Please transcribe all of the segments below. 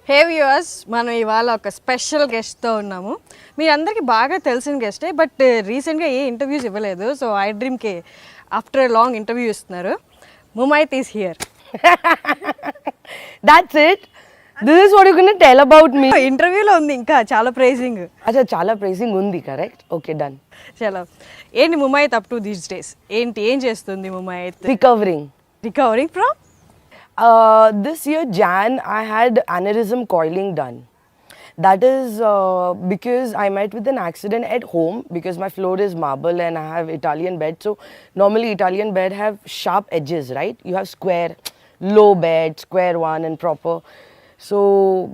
హే viewers, మనం ఇవాళ ఒక స్పెషల్ గెస్ట్తో ఉన్నాము. మీ అందరికీ బాగా తెలిసిన గెస్టే, బట్ రీసెంట్గా ఏ ఇంటర్వ్యూస్ ఇవ్వలేదు. సో ఐ డ్రీమ్కి ఆఫ్టర్ లాంగ్ ఇంటర్వ్యూ ఇస్తున్నారు. Mumait is here. That's it. This is what you're going to tell about me. ఇంటర్వ్యూలో ఉంది ఇంకా చాలా praising. Acha chala praising undi, correct? Okay, done. చాలా ఏంటి Mumaith up to these days? ఏం చేస్తుంది Mumaith? Recovering. Recovering from? This year Jan I had aneurysm coiling done. That is because I met with an accident at home because my floor is marble and I have Italian bed. So normally Italian bed have sharp edges, right? You have square, low bed, square one and proper. So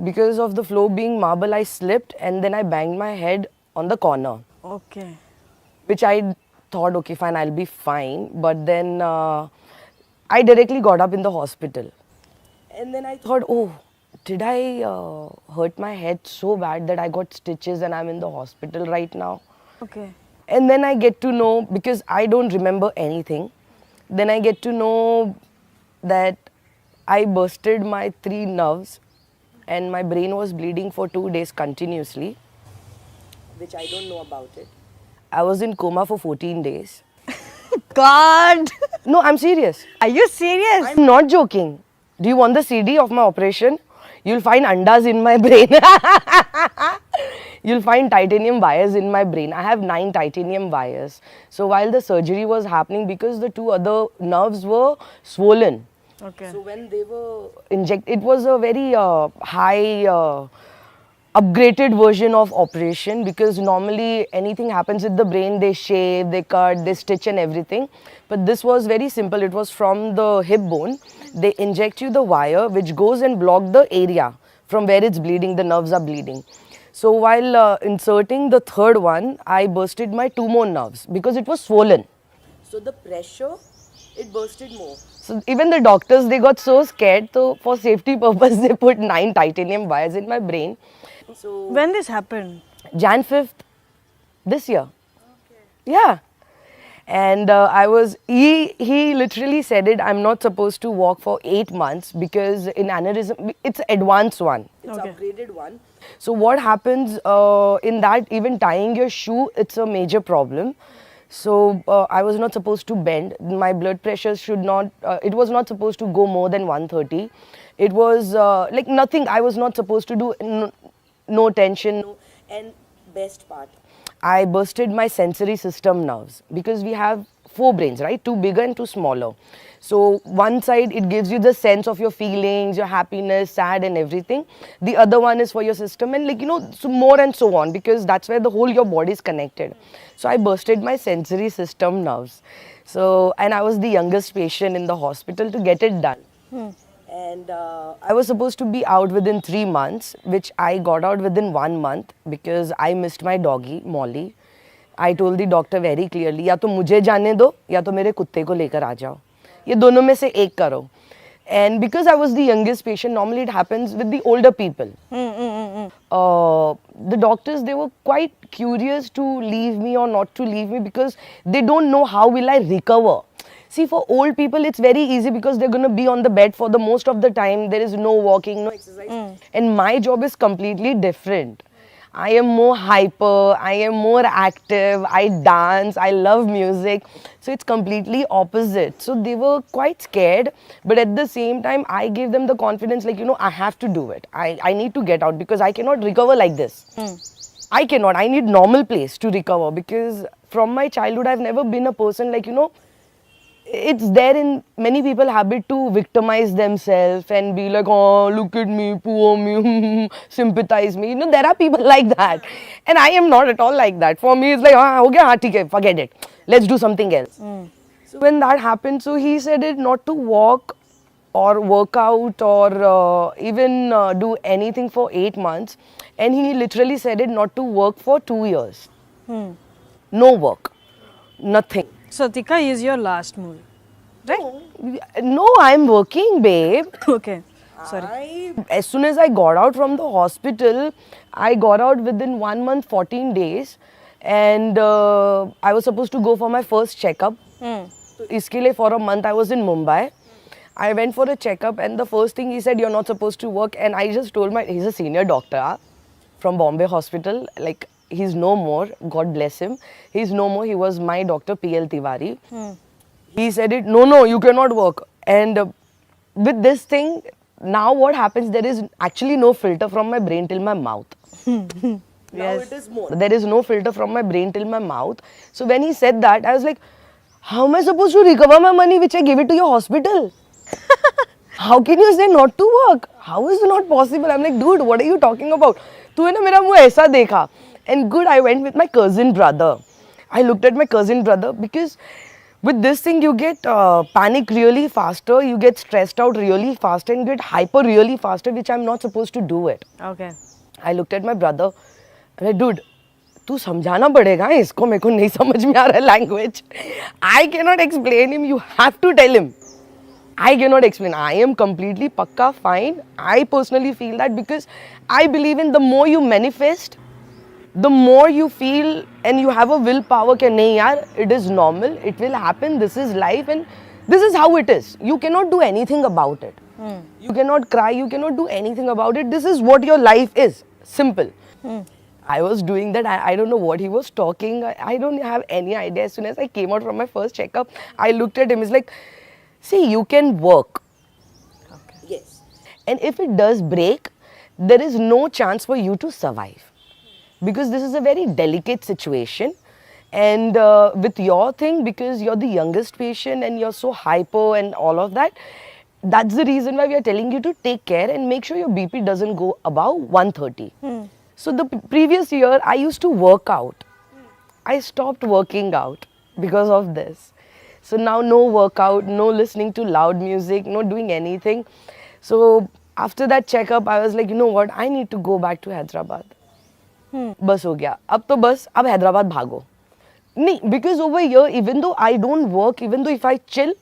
because of the floor being marble, I slipped and then I banged my head on the corner, okay. which I thought, okay, fine, I'll be fine. But then I directly got up in the hospital. And then I thought, oh, did I hurt my head so bad that I got stitches and I'm in the hospital right now? Okay. And then I get to know, because I don't remember anything, then I get to know that I bursted my 3 nerves and my brain was bleeding for 2 days continuously, which I don't know about it. I was in coma for 14 days. God, No, I'm serious. Are you serious? I'm not joking. Do you want the CD of my operation? You'll find andas in my brain. You'll find titanium wires in my brain. I have 9 titanium wires. So while the surgery was happening, because the 2 other nerves were swollen. Okay. So when they were injected, it was a very high upgraded version of operation, because normally anything happens with the brain, they shave, they cut, they stitch and everything. But this was very simple. It was from the hip bone. They inject you the wire which goes and block the area from where it's bleeding, the nerves are bleeding. So while inserting the 3rd one, I bursted my 2 more nerves because it was swollen. So the pressure, it bursted more. So even the doctors, they got so scared. So for safety purpose, they put 9 titanium wires in my brain. So when this happen? Jan 5th this year. Yeah. And he literally said it, I'm not supposed to walk for 8 months because in aneurysm, it's advanced one. It's Okay. upgraded one. So what happens in that, even tying your shoe, it's a major problem. So I was not supposed to bend. My blood pressure should not, it was not supposed to go more than 130. It was like nothing. I was not supposed to do no tension. And best part, I bursted my sensory system nerves because we have 4 brains, right? 2 bigger and 2 smaller. So one side, it gives you the sense of your feelings, your happiness, sad and everything. The other one is for your system and like, you know, so more and so on, because that's where the whole your body is connected. So I bursted my sensory system nerves. So, and I was the youngest patient in the hospital to get it done. And I was supposed to be out within 3 months, which I got out within 1 month because I missed my doggy, Molly. I told the doctor very clearly, या तो मुझे जाने दो या तो मेरे कुत्ते को लेकर आ जाओ, ये दोनों में से एक करो. And because I was the youngest patient, normally it happens with the older people. The doctors, they were quite curious to leave me or not to leave me because they don't know how will I recover. See, for old people, it's very easy because they're going to be on the bed for the most of the time. There is no walking, no exercise. And my job is completely different. I am more hyper, I am more active, I dance, I love music. So it's completely opposite. So they were quite scared. But at the same time, I gave them the confidence, like, you know, I have to do it. I need to get out because I cannot recover like this. I cannot. I need normal place to recover because from my childhood, I've never been a person like, you know, it's there in many people habit to victimize themselves and be like, oh, look at me, poor me, sympathize me. You know, there are people like that. And I am not at all like that. For me, it's like, okay, okay, forget it. Let's do something else. So when that happened, so he said it not to walk or work out or even do anything for 8 months. And he literally said it not to work for 2 years. No work. Nothing. So Tika is your last movie, right? No, I'm working, babe. Okay, sorry. As soon as I got out from the hospital, I got out within 1 month, 14 days. And I was supposed to go for my first checkup. So, iske liye for a month I was in Mumbai. I went for a checkup, and the first thing he said, "You're not supposed to work." And I just told he's a senior doctor from Bombay Hospital. Like, he's no more. God bless him. He's no more. He was my doctor, PL Tiwari. He said it. No, you cannot work. And with this thing, now what happens? There is actually no filter from my brain till my mouth. Now it is more. There is no filter from my brain till my mouth. So when he said that, I was like, how am I supposed to recover my money which I gave it to your hospital? How can you say not to work? How is it not possible? I'm like, dude, what are you talking about? तूने मेरा मुँह ऐसा देखा. And good, I went with my cousin brother. I looked at my cousin brother because with this thing you get panic really faster, you get stressed out really fast and get hyper really faster, which I'm not supposed to do it. Okay. I looked at my brother. I'm like, dude, तू समझाना पड़ेगा इसको, मेरे को नहीं समझ में आ रहा है language. I cannot explain him. You have to tell him. I cannot explain. I am completely pakka fine. I personally feel that because I believe in the more you manifest, the more you feel and you have a willpower कि नहीं यार, it is normal, it will happen, this is life and this is how it is. You cannot do anything about it. You cannot cry, you cannot do anything about it. This is what your life is. Simple. I was doing that. I don't know what he was talking. I don't have any idea. As soon as I came out from my first checkup, I looked at him. He's like, see, you can work. Okay. Yes. And if it does break, there is no chance for you to survive. Because this is a very delicate situation. And with your thing, because you're the youngest patient and you're so hyper and all of that, that's the reason why we are telling you to take care and make sure your BP doesn't go above 130. So the previous year, I used to work out. I stopped working out because of this. So now no workout, no listening to loud music, no doing anything. So after that checkup, I was like, you know what, I need to go back to Hyderabad. बस हो गया अब तो बस अब हैदराबाद भागो नहीं because over here even though I don't work, even though if I chill,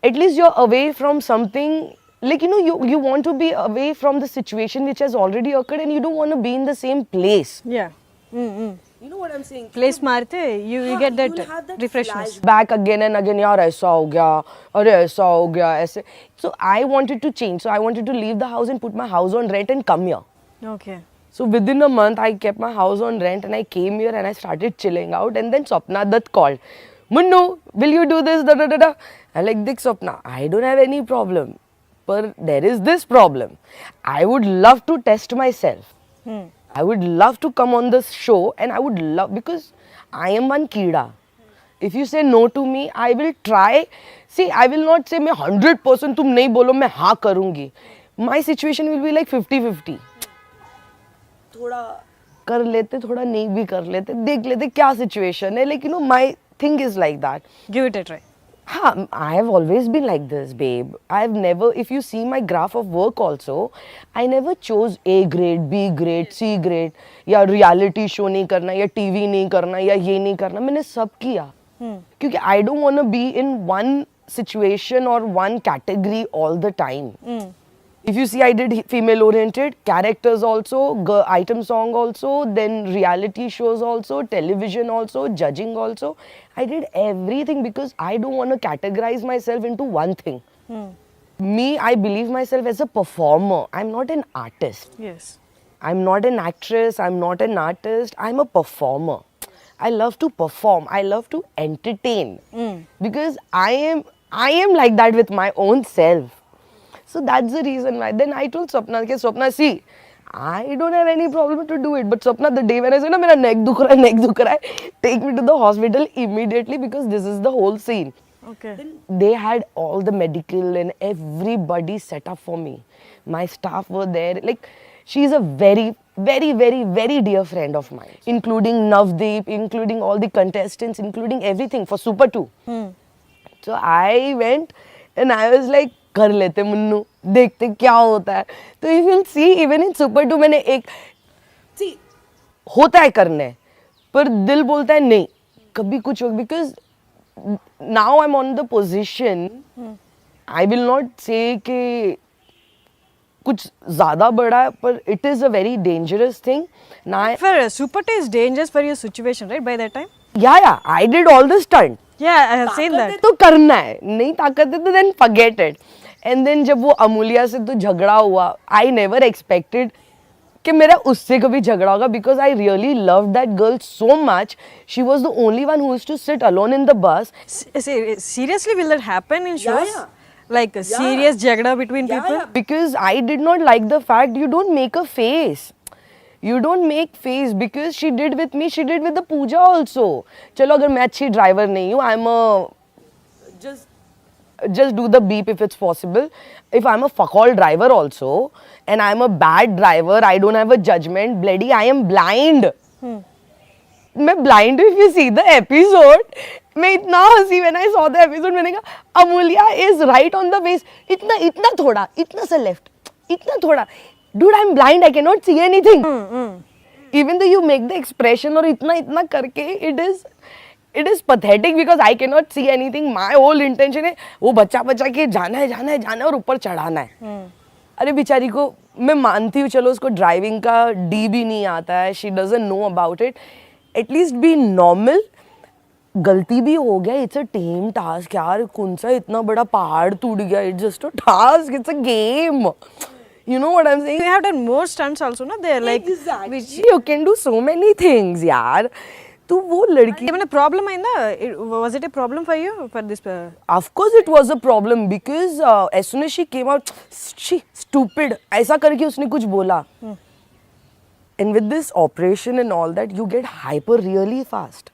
at least you're away from something, like you want to be away from the situation which has already occurred and you don't want to be in the same place. Yeah. You know what I'm saying? Place मारते you get that refreshment. Back again and again, यार ऐसा हो गया, अरे ऐसा हो गया, ऐसे. So I wanted to change. So I wanted to leave the house and put my house on rent and come here. Okay. So within a month, I kept my house on rent and I came here and I started chilling out. And then Swapna Dutt called, Munnu, will you do this? Da da da da. I'm like, Dik Swapna, I don't have any problem, but there is this problem. I would love to test myself. I would love to come on this show and I would love, because I am one keeda. If you say no to me, I will try. See, I will not say मैं 100% तुम नहीं बोलो मैं हाँ करूँगी. My situation will be like 50-50. थोड़ा कर लेते, थोड़ा नहीं भी कर लेते, देख लेते क्या situation है. Like, my thing is like that. Give it a try. हाँ, I have always been like this, babe. I have never, if you see my graph of work also, I never chose A grade, B grade, C grade, या reality show नहीं करना, या TV नहीं करना, या ये नहीं करना. मैंने सब किया. क्योंकि I don't want to be in one situation or one category all the time. If you see, I did female oriented characters also, item song also, then reality shows also, television also, judging also. I did everything because I don't want to categorize myself into one thing. Me, I believe myself as a performer. I'm not an artist. Yes. I'm not an actress. I'm not an artist. I'm a performer. I love to perform. I love to entertain. Because I am like that with my own self. So that's the reason why. Then I told Swapna, okay, Swapna, see, I don't have any problem to do it. But Swapna, the day when I said, my neck dukh raha hai, take me to the hospital immediately because this is the whole scene. Okay. Then they had all the medical and everybody set up for me. My staff were there. Like, she's a very, very, very, very dear friend of mine. Including Navdeep, including all the contestants, including everything for Super 2. So I went and I was like, कर लेते मुन्नू, देखते क्या होता है. तो if you'll see, even in Super 2 मैंने एक, see, होता है करने, पर दिल बोलता है नहीं, कभी कुछ हो, because now I'm on the position, I will not say कि कुछ ज़्यादा बड़ा है, पर it is a very dangerous thing. Now For Super 2 is dangerous for your situation, right? By that time. Yeah, I did all the stunt. Yeah, I have seen that. तो करना है, नहीं ताकत है तो then forget it. And then जब वो अमूल्या से तो झगड़ा हुआ, I never expected कि मेरा उससे कभी झगड़ा होगा because I really loved that girl so much. She was the only one who used to sit alone in the bus. Seriously, will that happen in shows? yeah. Like a serious jagda between people? Because I did not like the fact you don't make a face. You don't make face because she did with me, she did with the Pooja also. चलो अगर मैं अच्छी driver नहीं हूँ, I'm a just do the beep if it's possible. If I'm a fuck all driver also and I'm a bad driver, I don't have a judgment. Bloody, I am blind. मैं blind if you see the episode. मैं इतना हंसी when I saw the episode मैंने कहा Amulya is right on the waist. इतना इतना थोड़ा इतना सा left इतना थोड़ा. Dude, I'm blind. I cannot see anything. Even though you make the expression और इतना इतना करके it is pathetic because I cannot see anything. My whole intention है वो बच्चा बच्चा के जाना है और ऊपर चढ़ाना है. अरे बेचारी को मैं मानती हूँ चलो उसको ड्राइविंग का डी भी नहीं आता है. She doesn't know about it. At least be normal. गलती भी हो गया. It's a team task यार. कौन सा इतना बड़ा पहाड़ टूट गया. It's just a task. It's a game. You know what I'm saying? You have done more stunts also, no? They're like, which You can do so many things यार. तो वो लड़की even a problem आइंदा? Was it a problem for you for this? Of course it was a problem because as soon as she came out, she stupid ऐसा करके उसने कुछ बोला. And with this operation and all that, you get hyper really fast.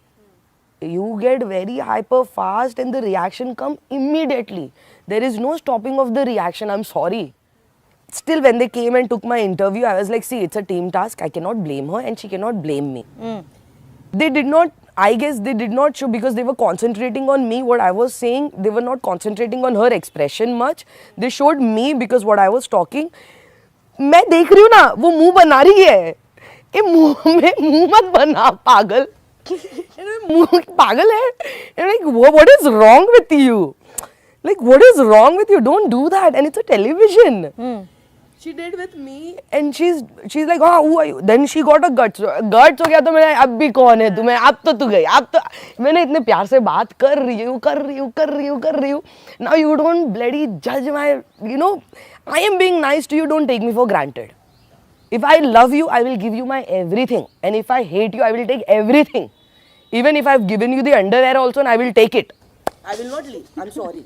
You get very hyper fast and the reaction come immediately. There is no stopping of the reaction. I'm sorry. Still, when they came and took my interview, I was like, see, it's a team task. I cannot blame her and she cannot blame me. They did not, I guess they did not show because they were concentrating on me, what I was saying. They were not concentrating on her expression much. They showed me because what I was talking. मैं देख रही हूँ ना, वो मुंह बना रही है. ये मुंह में मुंह मत बना पागल. मुंह पागल है. And like, what is wrong with you? Like, what is wrong with you? Don't do that. And it's a television. She did with me and she's like, oh, who are you? Then she got a guts. Guts हो गया तो मैं अब भी कौन है तुम्हें? अब तो तू गई. अब तो मैंने इतने प्यार से बात कर रही हूँ. Now you don't bloody judge my, you know, I am being nice to you. Don't take me for granted. If I love you, I will give you my everything. And if I hate you, I will take everything. Even if I've given you the underwear also, and I will take it. I will not leave. I'm sorry.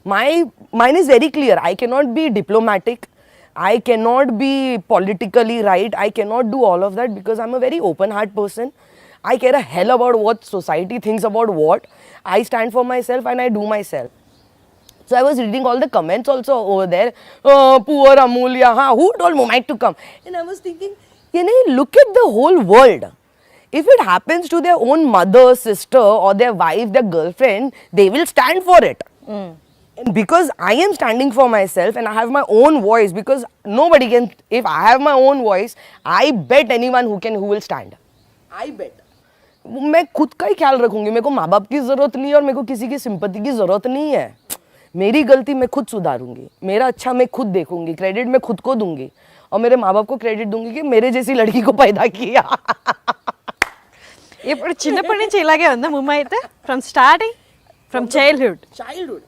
Mine is very clear. I cannot be diplomatic. I cannot be politically right. I cannot do all of that because I'm a very open-heart person. I care a hell about what society thinks about what. I stand for myself and I do myself. So I was reading all the comments also over there. Oh, poor Amulya. Who told Mumai to come? And I was thinking, look at the whole world. If it happens to their own mother, sister or their wife, their girlfriend, they will stand for it. And because I am standing for myself and I have my own voice, because nobody can, if I have my own voice, I bet anyone who will stand. I bet. मैं खुद का ही ख्याल रखूंगी. मेरे को माँ बाप की जरूरत नहीं है और मेरे को किसी की सिंपैथी की जरूरत नहीं है. मेरी गलती मैं खुद सुधारूंगी. मेरा अच्छा मैं खुद देखूंगी. क्रेडिट मैं खुद को दूंगी और मेरे माँ बाप को क्रेडिट दूंगी कि मेरे जैसी लड़की को पैदा किया. ఇప్పుడు చిన్నప్పటి నుంచి ఇలాగే ఉందా ముమ్మ అయితే from starting from childhood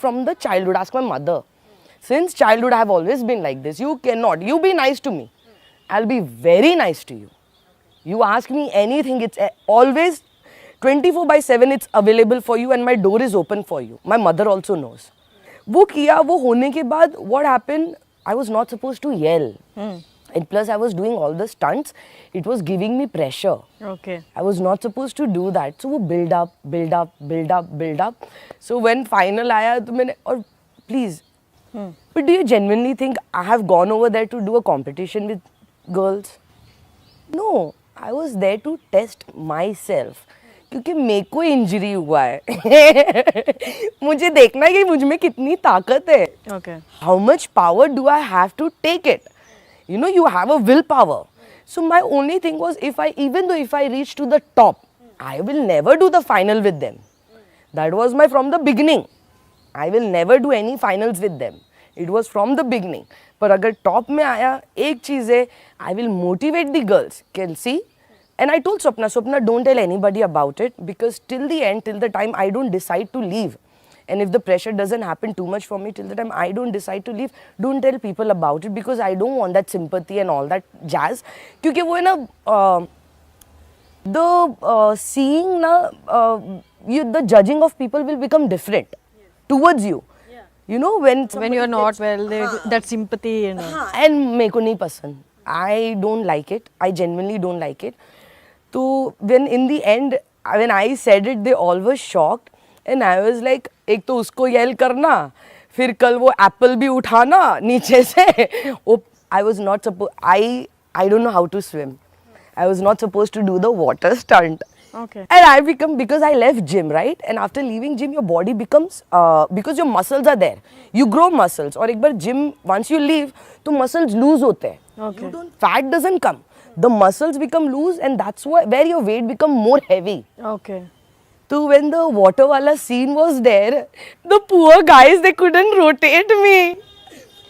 From the childhood, ask my mother. Since childhood I have always been like this. You be nice to me, I'll be very nice to you. You ask me anything, it's always 24/7 it's available for you and my door is open for you. My mother also knows. वो किया, वो होने के बाद what happened, I was not supposed to yell. And plus I was doing all the stunts. It was giving me pressure. Okay. I was not supposed to do that. So वो build up. So when final आया तो मैंने और please. But do you genuinely think I have gone over there to do a competition with girls? No. I was there to test myself. क्योंकि मेरे को injury हुआ है. मुझे देखना है कि मुझ में कितनी ताकत है. Okay. How much power do I have to take it? You know, you have a willpower. So my only thing was, even though if I reach to the top, I will never do the final with them. That was from the beginning. I will never do any finals with them. It was from the beginning. पर अगर top में आया, एक चीज़ है, I will motivate the girls. Can see, And I told Swapna, don't tell anybody about it, because till the end, till the time I don't decide to leave, and if the pressure doesn't happen too much for me, till the time I don't decide to leave, don't tell people about it, because I don't want that sympathy and all that jazz. क्योंकि वो है ना, the seeing na, the judging of people will become different towards you. You know, when you are not well, that sympathy and all. and मेरे को नहीं पसंद. I don't like it. I genuinely don't like it. So when in the end, when I said it, they all were shocked, and I was like, एक तो उसको yell करना, फिर कल वो apple भी उठाना नीचे से. I was not supposed. I don't know how to swim. I was not supposed to do the water stunt. Okay. And I become, because I left gym, right? And after leaving gym, your body becomes, because your muscles are there. You grow muscles. और एक बार gym, once you leave, तो muscles lose होते हैं. Okay. Fat doesn't come. The muscles become loose, and that's where your weight become more heavy. Okay. So when the water wala scene was there, the poor guys, they couldn't rotate me.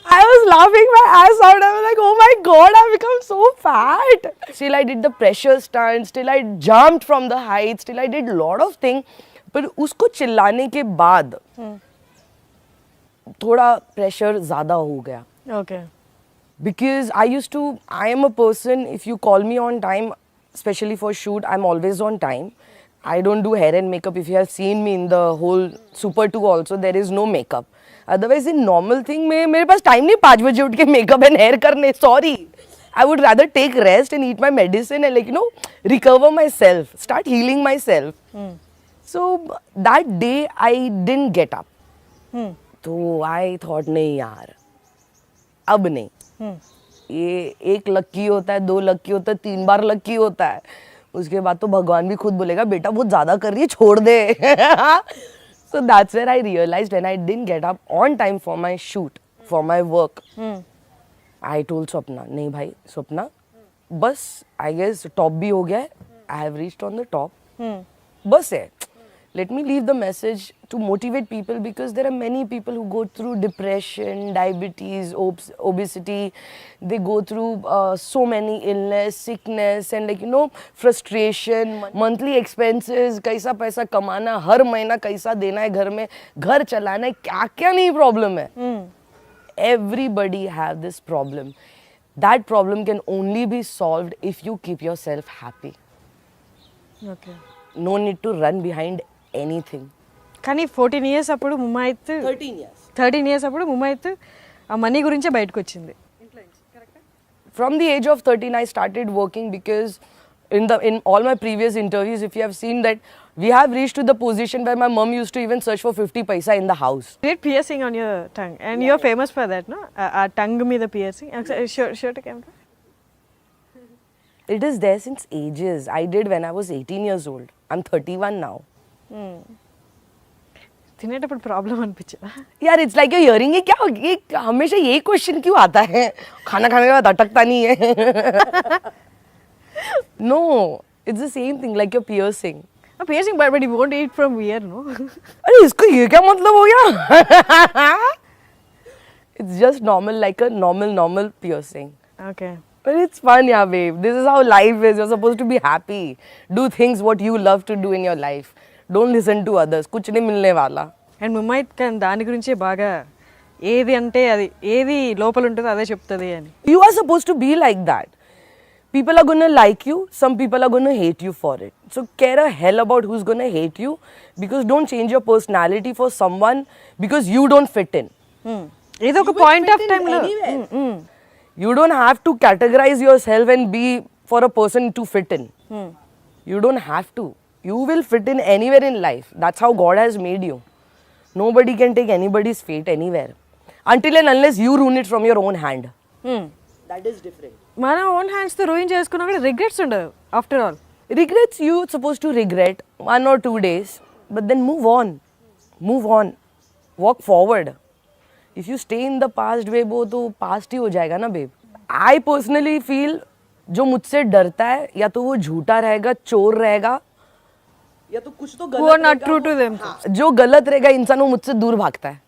I was laughing my ass out. I was like, oh my god, I've become so fat. Still I did the pressure stunt, still I jumped from the heights, still I did a lot of things. But उसको चिल्लाने के बाद थोड़ा pressure ज़्यादा हो गया. Okay. Because I am a person, if you call me on time, especially for shoot, I'm always on time. I don't do hair and makeup. If you have seen me in the whole Super 2 also, there is no makeup. Otherwise, in normal thing, मेरे पास time नहीं 5 बजे उठ के makeup and hair करने. Sorry. I would rather take rest and eat my medicine and, like, you know, recover myself, start healing myself. So that day, I didn't get up. So I thought, नहीं यार, अब नहीं. ये एक लक्की होता है, 2 लक्की होता है, 3 बार लक्की होता है. उसके बाद तो भगवान भी खुद बोलेगा बेटा बहुत ज़्यादा कर रही है, छोड़ दे. So that's where I realized, when I didn't get up on time for my shoot, for my work, I told Swapna, नहीं भाई Swapna, बस I guess top भी हो गया है, I have reached on the top, बस है. Let me leave the message to motivate people, because there are many people who go through depression, diabetes, obesity. They go through so many illness, sickness, and, like, you know, frustration, monthly expenses, कैसा पैसा कमाना, हर महीना कैसा देना है घर में, घर चलाना है, क्या क्या नहीं problem है. Everybody have this problem. That problem can only be solved if you keep yourself happy. Okay. No need to run behind anything. కానీ 14 years అప్పుడు ముమైత్ 13 years అప్పుడు ముమైత్ ఆ మనీ గురించే బయటకు వచ్చింది. From the age of 13, I started working, because in all my previous interviews, if you have seen that, we have reached to the position where my mom used to even search for 50 paisa in the house. You did piercing on your tongue and you're famous for that, no? ఆ tongue మీద piercing. Show to camera. It is there since ages. I did when I was 18 years old. I'm 31 now. తినేటప్పుడు problem అనిపించదా? यार it's like you're hearing क्या ये हमेशा ये question क्यों आता है, खाना खाने के बाद अटकता नहीं है. No, it's the same thing like your piercing. A piercing, but you won't eat from here, no? अरे इसको ये क्या मतलब हो गया? It's just normal, like a normal piercing. Okay. But it's fun, yeah, babe. This is how life is. You're supposed to be happy. Do things what you love to do in your life. Don't listen to others. कुछ नहीं मिलने वाला. And Mumaith కానీ దాని గురించే బాగా ఏది అంటే అది ఏది లోపల ఉంటుందో అదే చెప్తుంది అని. You are supposed to be like that. People are gonna like you. Some people are gonna hate you for it. So care a hell about who's gonna hate you, because don't change your personality for someone because you don't fit in. ఏదో ఒక point of time లో You don't have to categorize yourself and be for a person to fit in. You don't have to. You will fit in anywhere in life. That's how God has made you. Nobody can take anybody's fate anywhere. Until and unless you ruin it from your own hand. That is different. మన own hands తో ruin చేసుకున్నా కూడా regrets ఉండవు after all. Regrets, you're supposed to regret 1 or 2 days, but then move on. Move on. Walk forward. If you stay in the past, babe, वो तो past ही हो जाएगा ना, babe. I personally feel जो मुझसे डरता है या तो वो झूठा रहेगा, चोर रहेगा, या तो कुछ तो गलत Who are not true to them. जो गलत रहेगा इंसान वो मुझसे दूर भागता है,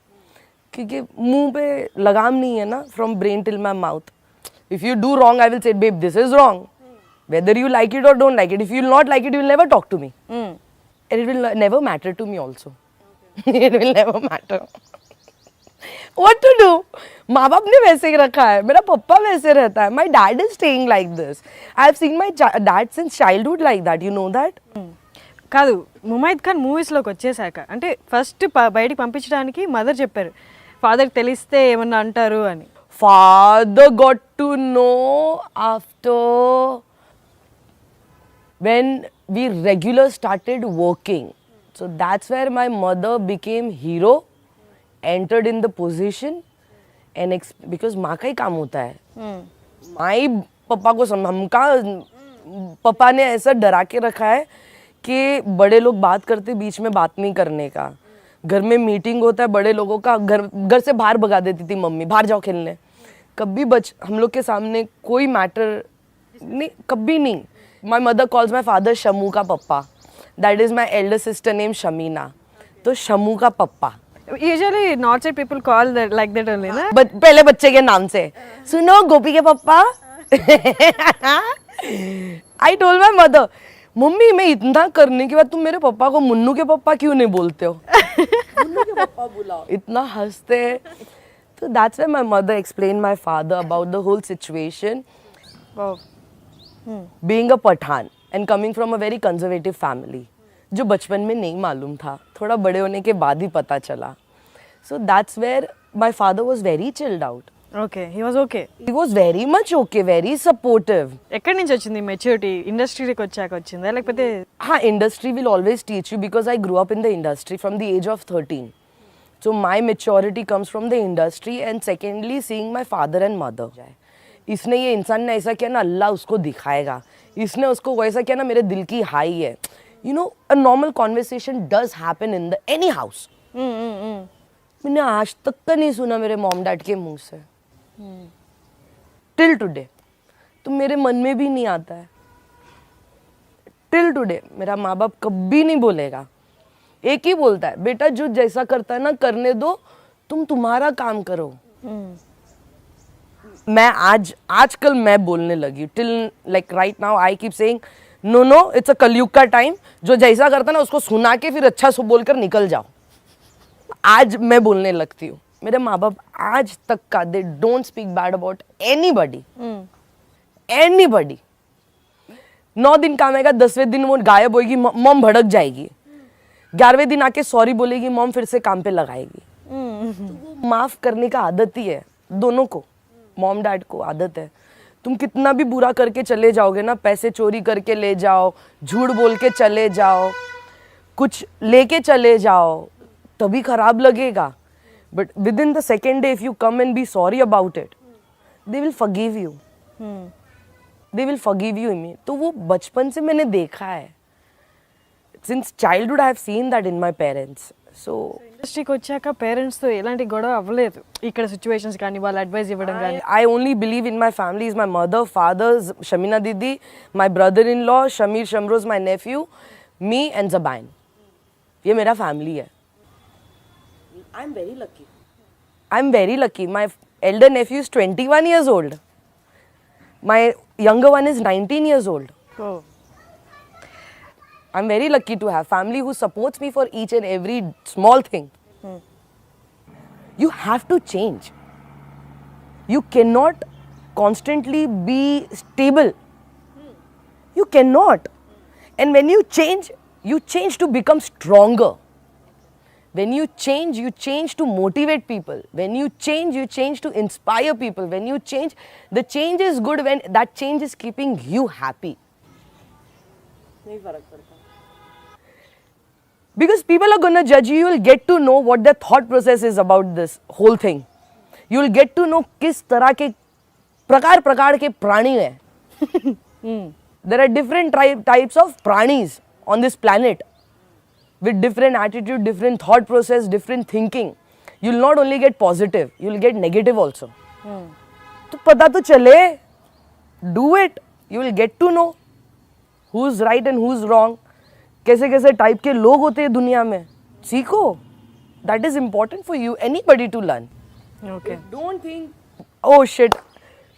क्योंकि मुंह पे लगाम नहीं है ना, from brain till my mouth. If you do wrong, I will say, babe, this is wrong. whether you like it or don't like it. If you will not like it, you will never talk to me. And it will never matter to me also. It will never matter. What to do? माँ बाप ने वैसे ही रखा है, मेरा पप्पा वैसे रहता है. My dad is staying like this. I have seen my dad since childhood like that. You know that? కాదు, ముమైత్ ఖాన్ మూవీస్లోకి వచ్చేసాక అంటే ఫస్ట్ బయటికి పంపించడానికి మదర్ చెప్పారు, ఫాదర్ తెలిస్తే ఏమన్నా అంటారు అని. Father got to know after when we regular started working. So that's where my mother became hero, entered in the position, and because माँ का ही काम होता है. माँ ही पापा को हमका पापा ने ऐसा डरा के रखा है कि बड़े लोग बात करते बीच में बात नहीं करने का. घर में मीटिंग होता है बड़े लोगों का, घर से बाहर भगा देती थी मम्मी, बाहर जाओ खेलने. कभी हम लोग के सामने कोई मैटर नहीं, कभी नहीं. My mother calls my father Shamu का पप्पा. That is my elder sister name Shamina. तो शमू का पप्पा. Usually north side people call that like that only ना. पहले बच्चे के नाम से, सुनो गोपी के पप्पा. I told my mother, mummy मैं इतना करने के बाद तुम मेरे पापा को मुन्नू के पापा क्यों नहीं बोलते हो? मुन्नू के पापा बुलाओ. इतना हंसते हैं. So that's where my mother explained my father about the whole situation. Wow. Being a Pathan and coming from a very conservative family, जो बचपन में नहीं मालूम था, थोड़ा बड़े होने के बाद ही पता चला. So that's where my father was very chilled out. Okay, he was okay. He was very much okay, very supportive. ఎక్కడి నుంచి వచ్చింది మెచ్యూరిటీ? ఇండస్ట్రీకి వచ్చాక వచ్చిందా లేకపోతే? हाँ, industry will always teach you because I grew up in the industry from the age of 13. So my maturity comes from the industry and secondly seeing my father and mother. इसने ये इंसान ने ऐसा किया ना, अल्लाह उसको दिखाएगा. इसने उसको वैसा किया ना, मेरे दिल की हाई है. You know, a normal conversation does happen in the any house. मैंने आज तक का नहीं सुना मेरे मॉम डैड के मुंह से. Till today. तो मेरे मन में भी नहीं आता है. टिल टुडे मेरा माँ बाप कभी नहीं बोलेगा. एक ही बोलता है, बेटा जो जैसा करता है ना करने दो, तुम तुम्हारा काम करो. मैं आजकल मैं बोलने लगी. Till like right now I keep saying no it's a Kalyug का टाइम. जो जैसा करता है ना उसको सुना के फिर अच्छा सो बोलकर निकल जाओ. आज मैं बोलने लगती हूँ. मेरे माँ बाप आज तक का they don't speak bad about anybody. 9 दिन काम आएगा, 10वें दिन वो गायब होगी, मॉम भड़क जाएगी. 11वें दिन आके सॉरी बोलेगी, मॉम फिर से काम पे लगाएगी. तो माफ करने का आदत ही है दोनों को, मॉम डैड को आदत है. तुम कितना भी बुरा करके चले जाओगे ना, पैसे चोरी करके ले जाओ, झूठ बोल के चले जाओ, कुछ लेके चले जाओ, तभी खराब लगेगा. But within the second day if you come and be sorry about it, they will forgive you. They will forgive you. तो वो बचपन से मैंने देखा है. Since childhood I have seen that in my parents. So ఇండస్ట్రీకి వచ్చాక పేరెంట్స్తో ఎలాంటి గొడవ అవ్వలేదు ఇక్కడ సిచ్యువేషన్స్ కానీ వాళ్ళ అడ్వైస్ ఇవ్వడం కానీ? I only believe in my family is my mother, father, Shamina Didi, my brother-in-law, Shamir Shamroz, my nephew, me and Zabain. ये मेरा family है. I'm very lucky. I'm very lucky. My elder nephew is 21 years old. My younger one is 19 years old. Oh. I'm very lucky to have family who supports me for each and every small thing. You have to change. You cannot constantly be stable. You cannot. And when you change to become stronger. When you change to motivate people. When you change to inspire people. When you change, the change is good when that change is keeping you happy. नहीं फर्क पड़ता. Because people are gonna judge you, you will get to know what their thought process is about this whole thing. You will get to know किस तरह के प्रकार के प्राणी हैं. There are different types of प्राणीज on this planet with different attitude, different thought process, different thinking. You will not only get positive, you will get negative also. तो पता तो चले. Do it. You will get to know who's right and who's wrong. कैसे कैसे type के लोग होते हैं दुनिया में. सीखो. That is important for you, anybody to learn. Okay. Don't think, oh shit,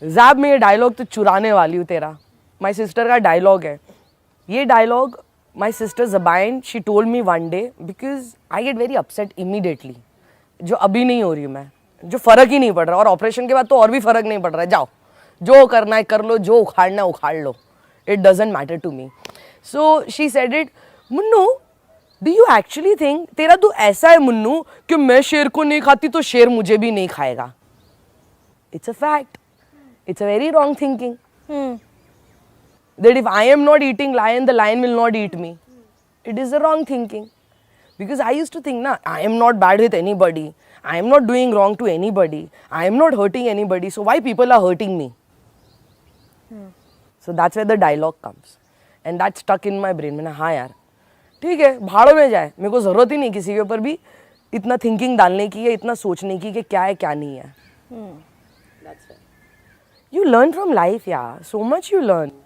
Zeb में ये डायलॉग तो चुराने वाली हूँ तेरा. माई सिस्टर का डायलॉग है, ये dialogue my sister Zabine she told me one day because I get very upset immediately, जो अभी नहीं हो रही हूँ मैं, जो फ़र्क ही नहीं पड़ रहा, और ऑपरेशन के बाद तो और भी फ़र्क नहीं पड़ रहा है, जाओ जो करना है कर लो, जो उखाड़ना है उखाड़ लो, it doesn't matter to me. So she said it, Munnu do you actually think, तेरा तो ऐसा है मुन्नू कि मैं शेर को नहीं खाती तो शेर मुझे भी नहीं खाएगा. It's a fact, it's a very wrong thinking. That if I am not eating lion, the lion will not eat me. It is the wrong thinking. Because I used to think, na, I am not bad with anybody. I am not doing wrong to anybody. I am not hurting anybody. So why people are hurting me? So that's where the dialogue comes. And that stuck in my brain. मैंने हाँ यार, ठीक है, भाड़ों में जाए, मेरे को ज़रूरत ही नहीं किसी के ऊपर भी इतना थिंकिंग डालने की या इतना सोचने की कि क्या है क्या नहीं है. You learn from life, yeah. So much you learn.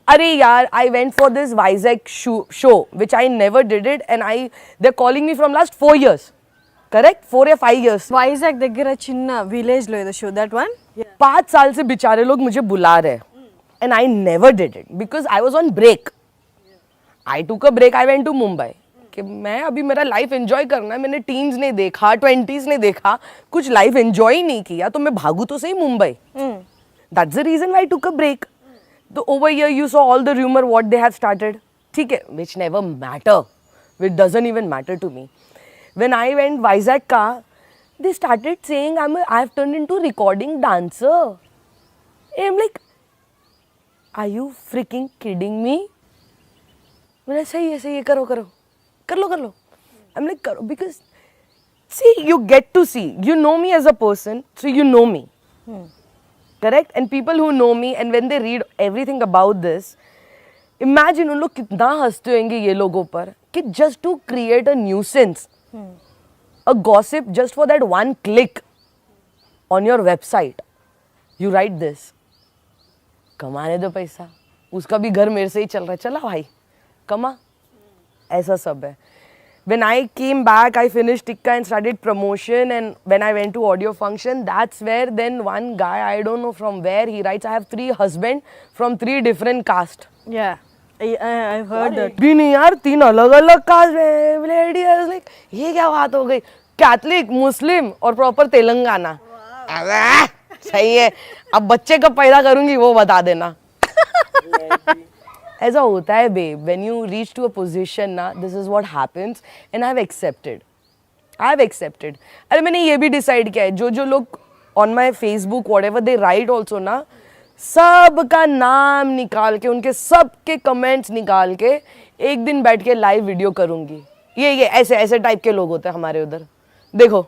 अरे यार, I went for this Vizag show, which I never did it, and they're calling me from last 4 years. Correct? 4 या 5 years. వైజాగ్ దగ్గర చిన్న విలేజ్ లో ఏదో షో దట్ వన్ 5 साल से बेचारे लोग मुझे बुला रहे, and I never did it because I was on break. I took a break. I went to Mumbai. कि मैं अभी मेरा लाइफ एंजॉय करना है, मैंने टीन्स नहीं देखा, 20s नहीं देखा, कुछ लाइफ एंजॉय ही नहीं किया, तो मैं भागू तो सही Mumbai. That's the reason why I took a break. So over here you saw all the rumor what they have started. ठीक है, which never matter, which doesn't even matter to me. When I went Vizag ka, they started saying I've turned into recording dancer. I'm like, are you freaking kidding me? मैंने सही है करो कर लो. I'm like करो, because see, you get to see, you know me as a person, so you know me. Correct? And people who know me, and when they read everything about this, imagine उन लोग कितना हंसते होंगे ये लोगों पर कि just to create a nuisance, a gossip just for that one click on your website, you write this. कमाने दो पैसा, उसका भी घर मेरे से ही चल रहा है, चला भाई कमा, ऐसा सब है. When I came back, I finished Tikka and started promotion, and when I went to audio function, that's where then one guy, I don't know from where, he writes, I have 3 husbands from 3 different caste. Yeah, I've heard that. भी नहीं यार, 3 अलग-अलग cast है. Lady, I was like, ये क्या बात हो गई? कैथलिक, मुस्लिम और प्रॉपर तेलंगाना. सही है. अब बच्चे कब पैदा करूंगी वो बता देना. ऐसा होता है babe, when you reach to a position ना, this is what happens, and I've accepted. अरे मैंने ये भी decide किया है, जो लोग on my Facebook whatever they write also ना, सब का नाम निकाल के, उनके सब के कमेंट्स निकाल के एक दिन बैठ के लाइव वीडियो करूँगी. ये ऐसे टाइप के लोग होते हैं हमारे उधर. देखो,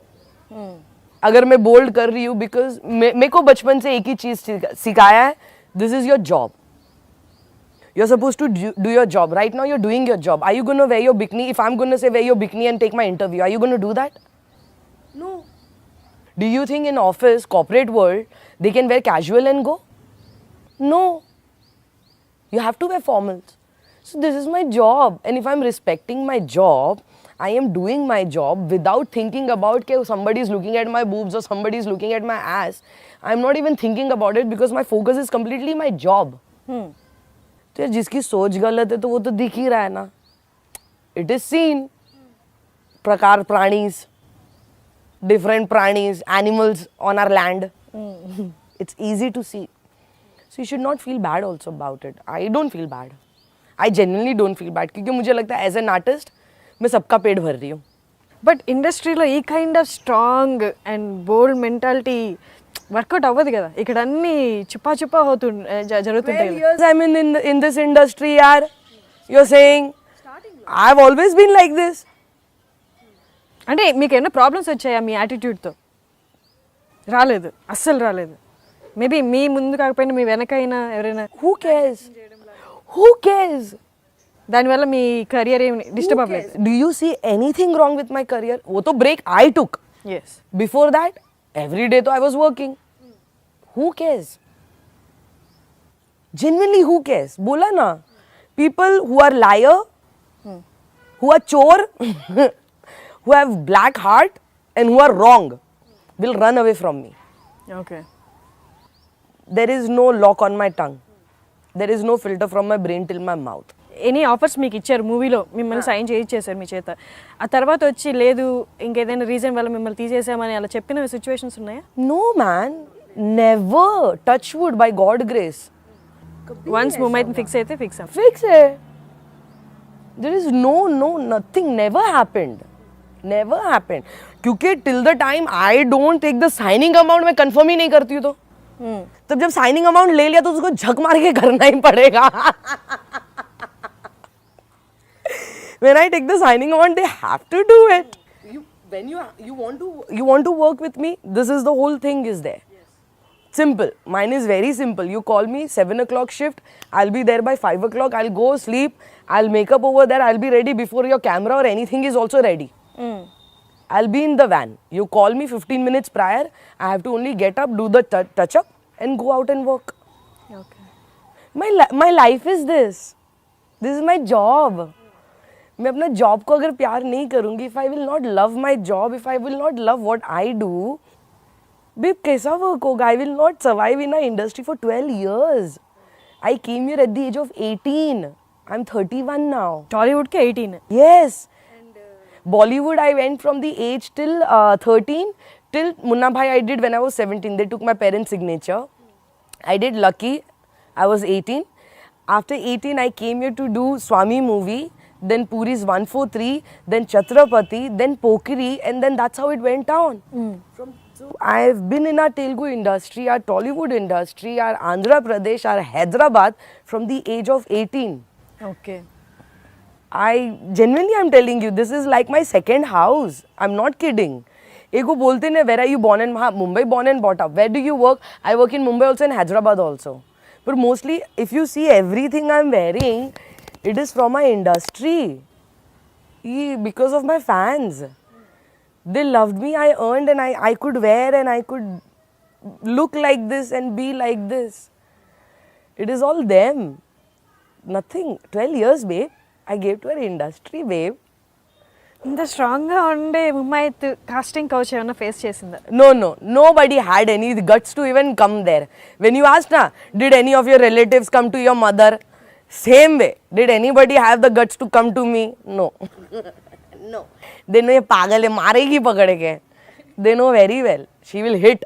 अगर मैं बोल्ड कर रही हूँ बिकॉज मेरे को बचपन से एक ही चीज़ सिखाया है, this is your job. You're supposed to do your job. Right now, you're doing your job. Are you going to wear your bikini? If I'm going to say wear your bikini and take my interview, are you going to do that? No. Do you think in office, corporate world, they can wear casual and go? No. You have to wear formals. So this is my job. And if I'm respecting my job, I am doing my job without thinking about that somebody is looking at my boobs or somebody is looking at my ass. I'm not even thinking about it because my focus is completely my job. तो जिसकी सोच गलत है तो वो तो दिख ही रहा है ना. It is seen. प्रकार प्राणीज, डिफरेंट प्राणीज, animals on our land. It's easy to see. So you should not feel bad also about it. I don't feel bad. I genuinely don't feel bad, क्योंकि मुझे लगता है एज एन आर्टिस्ट मैं सबका पेट भर रही हूँ. బట్ ఇండస్ట్రీలో ఈ kind of strong and bold mentality work out అవ్వదు కదా. ఇక్కడ అన్ని చుప్పా జరుగుతుంటాయి. I'm in this industry, yaar. You're saying I've always been like this. అంటే మీకు ఏమైనా ప్రాబ్లమ్స్ వచ్చాయా మీ యాటిట్యూడ్తో? రాలేదు, అస్సలు రాలేదు. మేబీ మీ ముందు కాకపోయినా మీ వెనకైనా ఎవరైనా. Who cares? దానివల్ల మీ కెరియర్ ఏమి డిస్టర్బ్ అవ్వలేదు? Do you see anything wrong with my career? वो तो break I took. Yes. Before that, every day तो I was working. Who cares? Genuinely, who cares? बोला ना, people who are liar, who are chore, who have black heart and who are wrong will run away from me. Okay. There is no lock on my tongue. There is no filter from my brain till my mouth. Any offers మీకు ఇచ్చారు మూవీలో, మిమ్మల్ని sign చేయించేశారు మీ చేత, ఆ తర్వాత వచ్చి లేదు ఇంకేదైనా రీజన్ వల్ల మిమ్మల్ని తీసేసామని అలా చెప్పిన సిచ్యువేషన్స్ ఉన్నాయా? No man, never. Touch wood, by God grace. Once Mumaith fix అయితే fix. Fix it. There is no, nothing. Never happened. Never happened. क्योंकि till the time I don't take the signing amount, मैं confirm ही नहीं करती हूँ तो. तब जब signing amount ले लिया तो उसको झक मार के करना ही पड़ेगा. When I take the signing amount, they have to do it. When you want to work with me, this is the whole thing is there. Simple. Mine is very simple. You call me 7 o'clock shift, I'll be there by 5 o'clock, I'll go sleep, I'll make up over there, I'll be ready before your camera or anything is also ready. I'll be in the van. You call me 15 minutes prior, I have to only get up, do the touch up and go out and work. Okay. My life is this. This is my job. मैं अपना job को अगर प्यार नहीं करूँगी, if I will not love my job, if I will not love what I do, babe, कैसा work होगा? I will not survive in our industry for 12 years. I came here at the age of 18. I'm 31 now. టాలీవుడ్కి 18. Yes. Bollywood, I went from the age till 13 till Munna Bhai I did when I was 17. They took my parents' signature. I did Lucky. I was 18. After 18, I came here to do Swami movie. Then Puri's 143, then Chhatrapati, then Pokeri, and then that's how it went down. So I've been in our Telugu industry, our Tollywood industry, our Andhra Pradesh, our Hyderabad from the age of 18. Okay. I genuinely am telling you, this is like my second house. I'm not kidding. Ego bolte ne, where are you born in? Mumbai, born and brought up. Where do you work? I work in Mumbai also and Hyderabad also. But mostly, if you see everything I'm wearing, it is from my industry. Because of my fans. They loved me, I earned, and I could wear and I could look like this and be like this. It is all them. Nothing. 12 years, babe. I gave to our industry, babe. ఇంత స్ట్రాంగ్గా ఉండే Mumaith casting couch ఏమైనా face చేసిందా? No. Nobody had any guts to even come there. When you asked, did any of your relatives come to your mother? Same way. Did anybody have the guts to come to me? No. No. They know ये पागल है, मारेगी पकड़ के. They know very well. She will hit.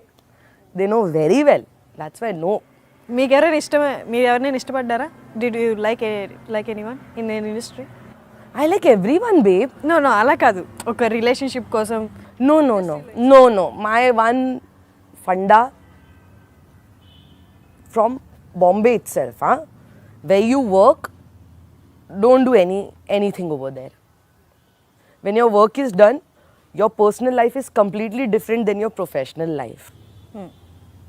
They know very well. That's why no. మీకు ఎవరైనా ఇష్టమే? మీరు ఎవరైనా ఇష్టపడ్డారా? Did you like anyone in an industry? I like everyone, babe. No అలా కాదు, ఒక రిలేషన్షిప్ కోసం. No. My one funda from Bombay itself, where you work, don't do anything over there. When your work is done, your personal life is completely different than your professional life.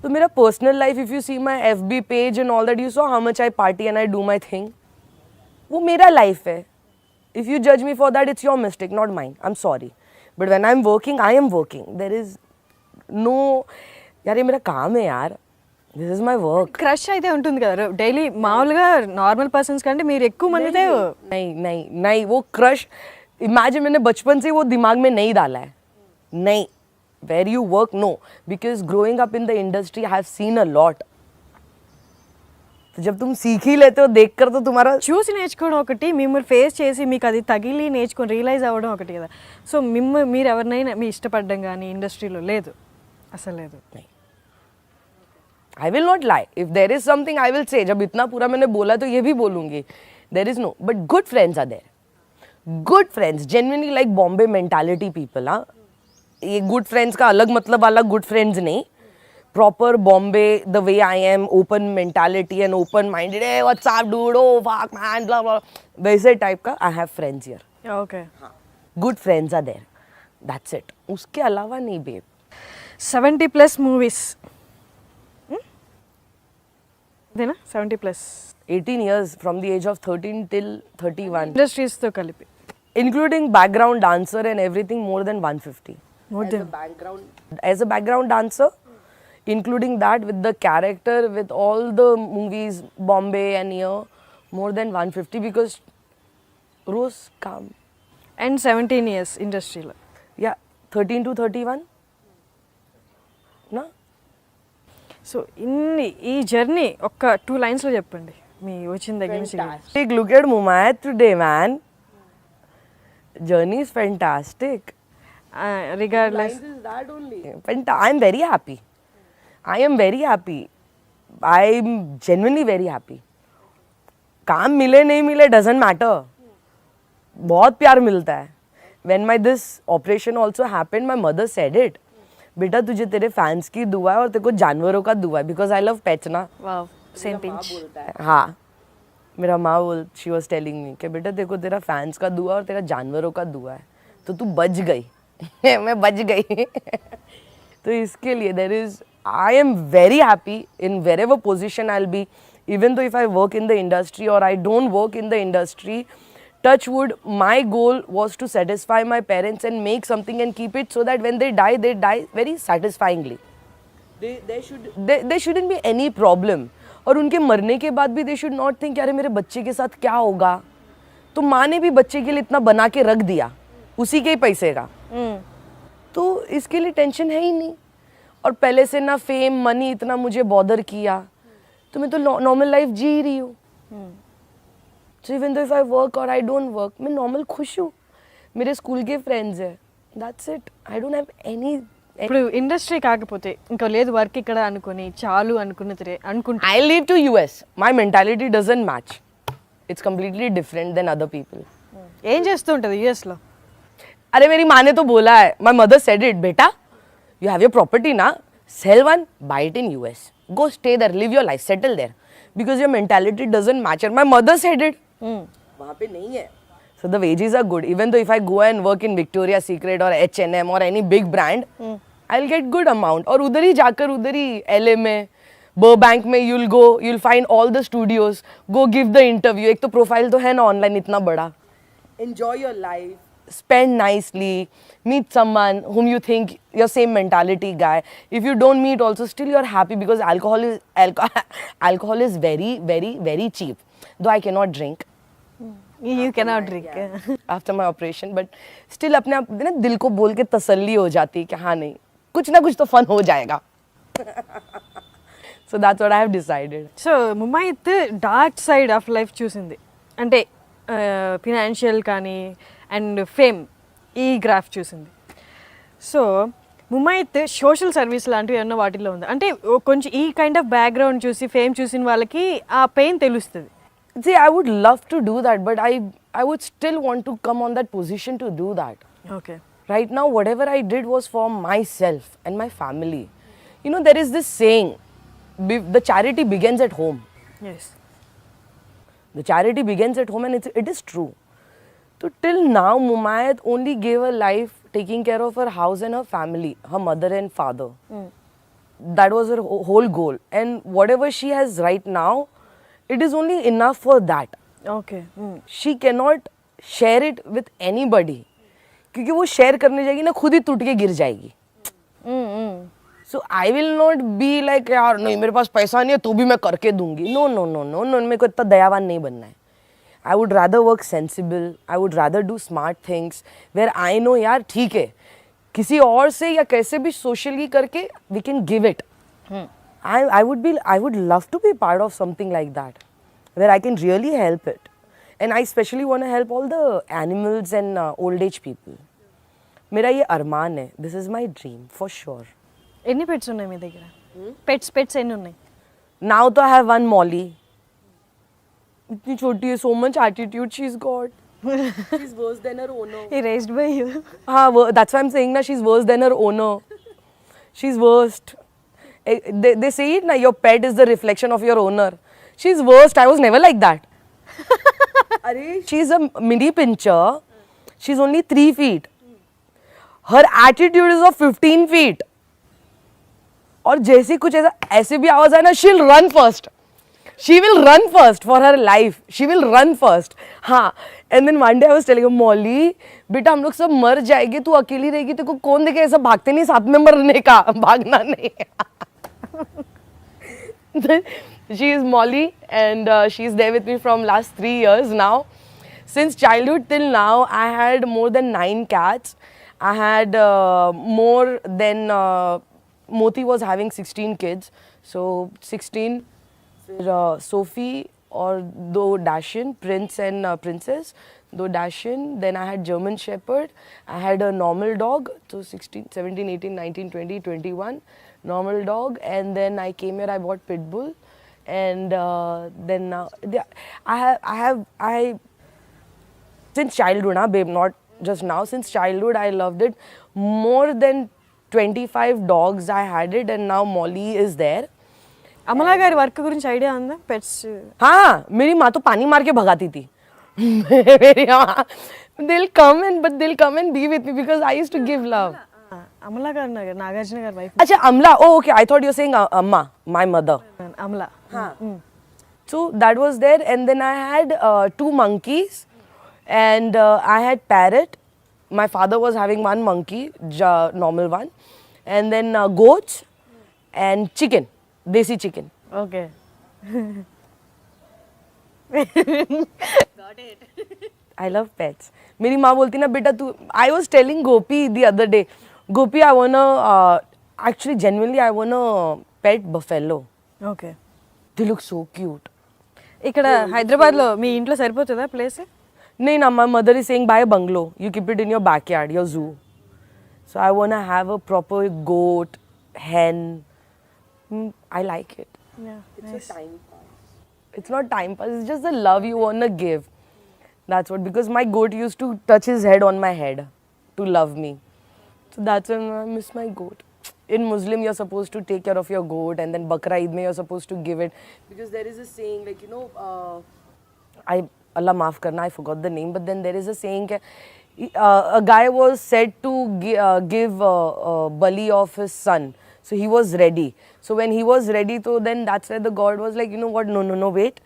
So my personal life, if you see my FB page and all that, you saw how much I party and I do my thing. वो मेरा life है. If you judge me for that, it's your mistake, not mine. I'm sorry. But when I'm working, I am working. There is no, यार ये मेरा काम है यार. This is my work. Crush అయితే ఉంటుంది కదా డైలీ, మామూలుగా నార్మల్ పర్సన్స్ కంటే మీరు ఎక్కువ మందితో. नहीं वो क्रश इमेजिन मैंने बचपन से वो दिमाग में नहीं डाला है. नहीं. Where you work, no. Because growing up in the industry, I have seen a lot. जब तुम सीख ही लेते हो देख कर तो तुम्हारा చూసి నేర్చుకోవడం ఒకటి, మిమ్మల్ని ఫేస్ చేసి మీకు అది తగిలి నేర్చుకొని రియలైజ్ అవ్వడం ఒకటి కదా. సో మీరు ఎవరినైనా మీ ఇష్టపడడం కానీ ఇండస్ట్రీలో లేదు, అసలు లేదు? I will not lie. If there is something, I will say. जब इतना पूरा मैंने बोला तो ये भी बोलूँगी. There is no. But good friends are there. Good friends. Genuinely like Bombay mentality people. ये good friends का अलग मतलब वाला good friends नहीं. Proper Bombay, the way I am, open mentality and open minded. Hey, what's up, dude? Oh, fuck, man, blah, blah. वैसे type का I have friends here. Okay. Good friends are there. That's it. उसके अलावा नहीं, babe. 70+ movies ఇదేనా? 70+. 18 years from the age of 13 till 31. ఇండస్ట్రీస్తో కలిపి. Including background dancer and everything, more than 150. As a background dancer, including that with the character, with all the movies, Bombay and here, more than 150 because Rose come. And 17 years ఇండస్ట్రీలో. Yeah, 13 to 31. No? So ఈ journey ఒక్క 2 లైన్స్లో చెప్పండి. మీ వచ్చిన దగ్గర నుంచి Fantastic. Look at Mumayat today, man. Journey is fantastic. Regardless I'm very happy. I am very happy. I'm genuinely very happy. काम मिले नहीं मिले doesn't matter. बहुत प्यार मिलता है. When my this operation also happened, my mother said it. बेटा तुझे तेरे फैंस की दुआ है और तेरे को जानवरों का दुआ है because I love pets ना. వావ్ సేమ్ పించ్ हाँ मेरा माँ बोल शी वॉज टेलिंग मी कि बेटा देखो तेरा फैंस का दुआ और तेरा जानवरों का दुआ है तो तू बच गई मैं बच गई तो इसके लिए there is I am very happy in wherever position I will be even though if I work in the industry और I don't work in the industry touch wood my goal was to satisfy my parents and make something and keep it so that when they die very satisfyingly. There shouldn't be any problem. और उनके मरने के बाद भी they should not think यार मेरे बच्चे के साथ क्या होगा. तो माँ ने भी बच्चे के लिए इतना बना के रख दिया उसी के ही पैसे का, तो इसके लिए टेंशन है ही नहीं. और पहले से ना फेम मनी इतना मुझे बॉदर किया, तो मैं तो नॉर्मल लाइफ जी रही हूँ. So even though if I work और आई डोंट वर्क मैं नॉर्मल खुश हूँ. मेरे स्कूल के फ्रेंड्स हैं, that's it. I don't have any. ఇప్పుడు ఇండస్ట్రీ కాకపోతే ఇంకా లేదు వర్క్ ఇక్కడ అనుకుని చాలు అనుకుంటే I live to US. My mentality doesn't match. It's completely different than other people. ఏం చేస్తూ ఉంటుంది యూఎస్లో? अरे मेरी माँ ने तो बोला है. My mother said it. बेटा, you have your property ना, sell one, buy it in US. Go stay there, live your life, settle there. Because your mentality doesn't match. And my mother said it. वहाँ पे नहीं है. So the wages are good. Even though if I go and work in Victoria's Secret or H&M or any big brand, I'll get good amount. और उधर ही जाकर उधर ही LA में, Burbank में you'll find all the studios. Go give the interview. एक तो profile तो है ना online इतना बड़ा. Enjoy your life. Spend nicely. Meet someone whom you think your same mentality guy. If you don't meet also, still you're happy because alcohol is very, very, very cheap. Though I cannot drink. You cannot drink. After my operation, but still अपने आप ना दिल को बोल के तसल्ली हो जाती है कि हाँ नहीं कुछ ना कुछ तो फन हो जाएगा. So that's what I have decided. So Mumaith dark side of life చూసింది అంటే ఫినాన్షియల్ కానీ అండ్ ఫేమ్ ఈ గ్రాఫ్ చూసింది. సో ముమైత్ సోషల్ సర్వీస్ లాంటివి ఏమన్నా వాటిల్లో ఉంది అంటే కొంచెం ఈ కైండ్ ఆఫ్ బ్యాక్గ్రౌండ్ చూసి ఫేమ్ చూసిన వాళ్ళకి ఆ పెయిన్ తెలుస్తుంది. See, I would love to do that, but I would still want to come on that position to do that. Okay. Right now, whatever I did was for myself and my family. You know, there is this saying, the charity begins at home. Yes. The charity begins at home and it is true. So till now, Mumayat only gave her life taking care of her house and her family, her mother and father. That was her whole goal. And whatever she has right now, it is only enough for that. Okay. She cannot share it with anybody. क्योंकि वो share करने जाएगी ना खुद ही टूट के गिर जाएगी. So I will not be like यार नहीं मेरे पास पैसा नहीं है तो भी मैं करके दूंगी. No, no, no, no, no. मेरे को इतना दयावान नहीं बनना है. I would rather work sensible. I would rather do smart things where I know यार ठीक है किसी और से या कैसे भी socially करके we can give it. I would love to be part of something like that where I can really help it. And I especially want to help all the animals and old age people. मेरा ये अरमान है. This is my dream for sure. ఎన్ని pets ఉన్నాయి మీ దగ్గర? Pets ఎన్ని ఉన్నాయి? Now तो I have one Molly. इतनी छोटी है, so much attitude she's got. She's worse than her owner. He raised by you. हाँ that's why I'm saying ना she's worse than her owner. She's worst. They say it na your pet is the reflection of your owner. She's worst. I was never like that. She's a mini pincher. She's only 3 feet. Her attitude is of 15 feet. और जैसे कुछ ऐसे भी आवाज आए ना she'll run first. She will run first for her life. She will run first. हाँ. And then one day I was telling her, Molly, बेटा हम लोग सब मर जाएंगे, तू अकेली रहेगी, तेरे को कौन देखे ऐसा भागते नहीं साथ में मरने का, भागना नहीं. She is Molly and she's there with me from last 3 years now. Since childhood till now, I had more than 9 cats. I had more than Moti was having 16 kids. So 16. Sophie or दो Dashin, Prince and Princess, दो Dashin. Then I had German Shepherd. I had a normal dog. So 16, 17, 18, 19, 20, 21. Normal dog. And then I came here, I bought Pitbull. And then I since childhood, babe, not just now, since childhood I loved it. More than 25 dogs I had it, and now Molly is there. Amala గారి work గురించి idea ఉందా? Pets हाँ, मेरी माँ तो पानी मार के भगाती थी. मेरी माँ, they'll come and be with me because I used to give love. Amala గారు నాగార్జున గారి వైఫ్ अच्छा, Amla. Oh, okay. I thought you were saying Amma, my mother. Amala. So that was there, and then I had 2 monkeys, and I had parrot. My father was having 1 monkey, normal one, and then goats and chicken, desi chicken. Okay. I love pets. मेरी माँ बोलती ना बेटा तू. I was telling Gopi the other day, Gopi, I wanna actually genuinely I wanna pet buffalo. Okay. They look so cute. ఇక్కడ హైదరాబాద్లో మీ ఇంట్లో సరిపోతుందా place? No, no, my mother is saying buy a bungalow. You keep it in your backyard, your zoo. So I want to have a proper goat, hen. I like it. Nice. Time pass. It's not time pass. It's just the love you want to give. That's what. Because my goat used to touch his head on my head to love me. So that's when I miss my goat. In Muslim, you're supposed to take care of your goat, and then Bakra Eid, you're supposed to give it. Because there is a saying, like, you know, Allah maaf karna, I forgot the name, but then there is a saying, a guy was said to give bali of his son. So he was ready. So when he was ready, so then that's where the God was like, you know what, no, wait.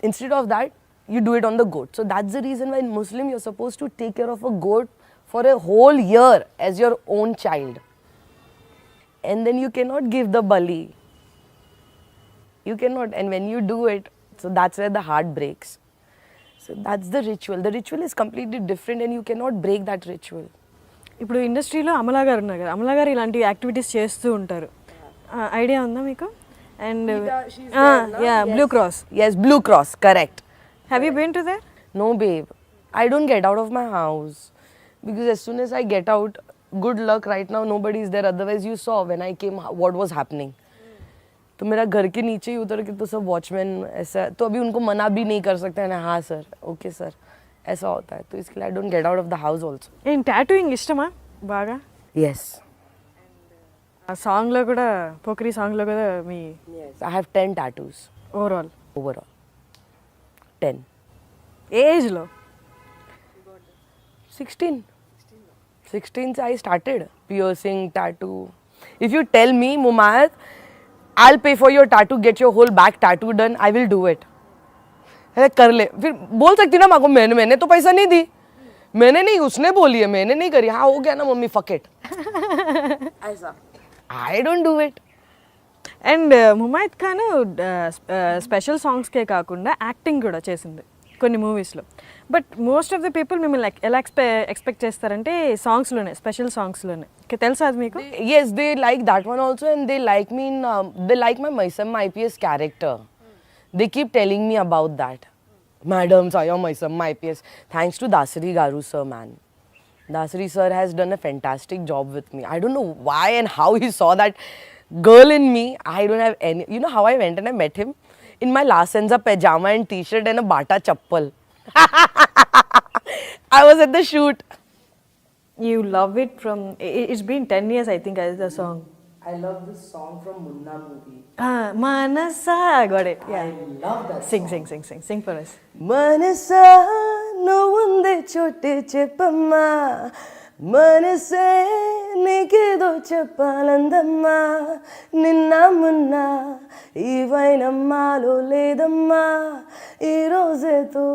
Instead of that, you do it on the goat. So that's the reason why in Muslim, you're supposed to take care of a goat for a whole year as your own child. And then you cannot give the bali. You cannot. And when you do it, so that's where the heart breaks. So that's the ritual. The ritual is completely different and you cannot break that ritual. ఇప్పుడు ఇండస్ట్రీలో అమలా గారు ఉన్నారు కదా, అమలా గారు ఇలాంటి activities చేస్తూ ఉంటారు. Idea ఉందా మీకు? And yeah, blue cross. Yes, Blue Cross, correct. Have you been to there? No, babe. I don't get out of my house. Because as soon as I get out, good luck, right now nobody is there. Otherwise you saw when I came what was happening. तो मेरा घर के नीचे ही उतर के तो सब watchman ऐसा, तो अभी उनको मना भी नहीं कर सकते हैं. हाँ सर, ओके सर, ऐसा होता है. तो इसके लिए I don't get out of the house also. ఏం టాటూయింగ్ ఇష్టమా బాగా? Yes. ఆ సాంగ్లో కూడా, పోకరి సాంగ్లో కూడా మీ Yes. I have 10 tattoos overall overall. 10. ఏజ్లో 16. 16 I started piercing, tattoo. If you tell me, Mumayat, I'll pay for your tattoo, get your whole back tattoo done, I will do it. अरे कर ले. फिर बोल सकती ना माँ को मैंने तो पैसा नहीं दी, मैंने नहीं, उसने बोली है, मैंने नहीं करी. हाँ हो गया ना मम्मी, fuck it. ऐसा. I don't do it. And Mumait Khan special సాంగ్స్కే కాకుండా యాక్టింగ్ కూడా చేసింది కొన్ని మూవీస్లో. But most of the people మిమ్మల్ని ఎలా ఎక్స్పెక్ట్ చేస్తారంటే సాంగ్స్లోనే, స్పెషల్ సాంగ్స్లోనే. తెలుసా అది మీకు? Yes, they like that one also, and they like me in, they like my Maisamma IPS character. They keep telling me about that. Madam, Saya Maisamma IPS. Thanks to Dasari Garu sir, man. Dasari sir has done a fantastic job with me. I don't know why and how he saw that girl in me. I don't have any. You know how I went and I met him? In my La Senza pajama and t-shirt and a Bata chappal. I was at the shoot. You love it from, it's been 10 years I think as the song. I love this song from Munna movie. Manasa, got it. Yeah. I love that Sing for us. Manasa, no unde chote cheppamma, manase nekedo cheppalandamma, ninna munna ee vainamalo ledamma, ee roseto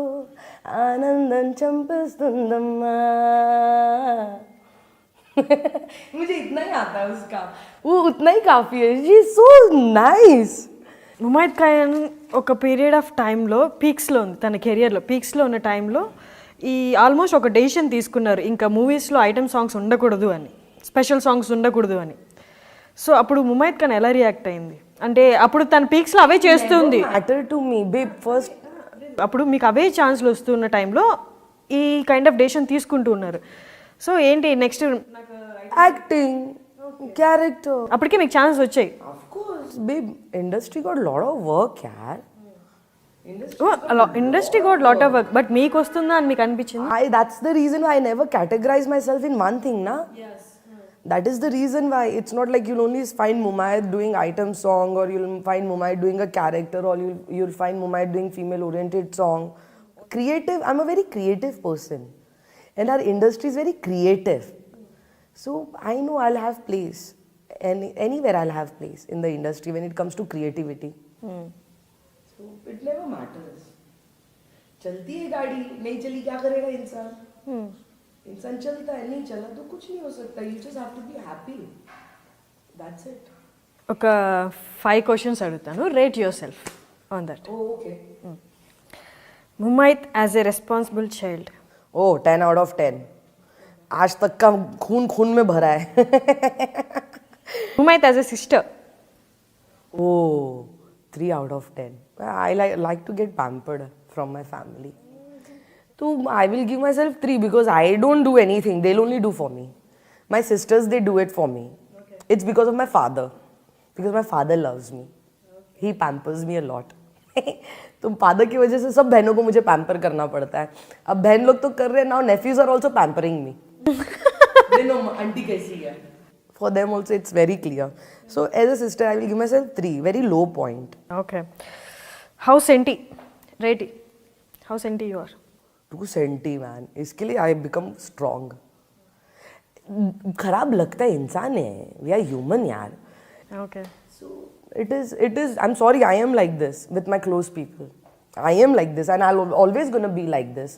Anandan चंपिस्तुंदम्मा. मुझे इतना ही आता है उसका, वो उतना ही काफी है. She is so nice. Mumaith Khan ఒక పీరియడ్ ఆఫ్ టైంలో పీక్స్లో ఉంది, తన కెరియర్లో పీక్స్లో ఉన్న టైంలో ఈ ఆల్మోస్ట్ ఒక డెసిషన్ తీసుకున్నారు, ఇంకా మూవీస్లో ఐటమ్ సాంగ్స్ ఉండకూడదు అని, స్పెషల్ సాంగ్స్ ఉండకూడదు అని. సో అప్పుడు ముమైత్ ఖాన్ ఎలా రియాక్ట్ అయింది? అంటే అప్పుడు తన పీక్స్లో అవే చేస్తుంది, Matter to me, babe. First, అప్పుడు మీకు అవే ఛాన్స్లు వస్తున్న టైంలో ఈ కైండ్ ఆఫ్ డెసిషన్ తీసుకుంటూ ఉన్నారు. సో ఏంటి నెక్స్ట్ acting, character. అప్పటికే మీకు ఛాన్స్ వచ్చాయి. Of course, babe. Industry got a lot of work, yaar. Industry goat lot of work, but మీకు వస్తుందా అని మీకు అనిపించింది? That's the reason why I never categorize myself in one thing, na. Yes. That is the reason why it's not like you'll only find Mumayat doing item song, or you'll find Mumayat doing a character, or you'll find Mumayat doing female oriented song. Creative. I'm a very creative person, and our industry is very creative. So I know I'll have place, and anywhere I'll have place in the industry when it comes to creativity. So it never matters. चलती है गाड़ी, नहीं चली क्या करेगा इंसान? इंसान चलता है, नहीं चला तो कुछ नहीं हो सकता. You just have to be happy. That's it. ఒక 5 క్వశ్చన్స్ అడుగుతాను, rate your self on that. Oh, okay. Mumaith as a responsible child. Oh, 10 out of 10. आज तक का खून खून में भरा है. Mumaith as a sister. Oh, 3 out of 10. I like to get pampered from my family. So I will give myself 3 because I don't do anything. They'll only do for me. My sisters, they do it for me. Okay. It's because of my father. Because my father loves me. He pampers me a lot. तो father की वजह से सब बहनों को मुझे pamper करना पड़ता है. अब बहन लोग तो कर रहे हैं, now nephews are also pampering me. They know auntie कैसी है. For them also it's very clear. So as a sister I will give myself 3, very low point. Okay. How senti rate, how senti you are? 270 man. इसके लिए I become strong. खराब लगता है इंसान है. We are human यार. Okay. So it is. I'm sorry. I am like this with my close people. I am like this, and I'll always gonna be like this.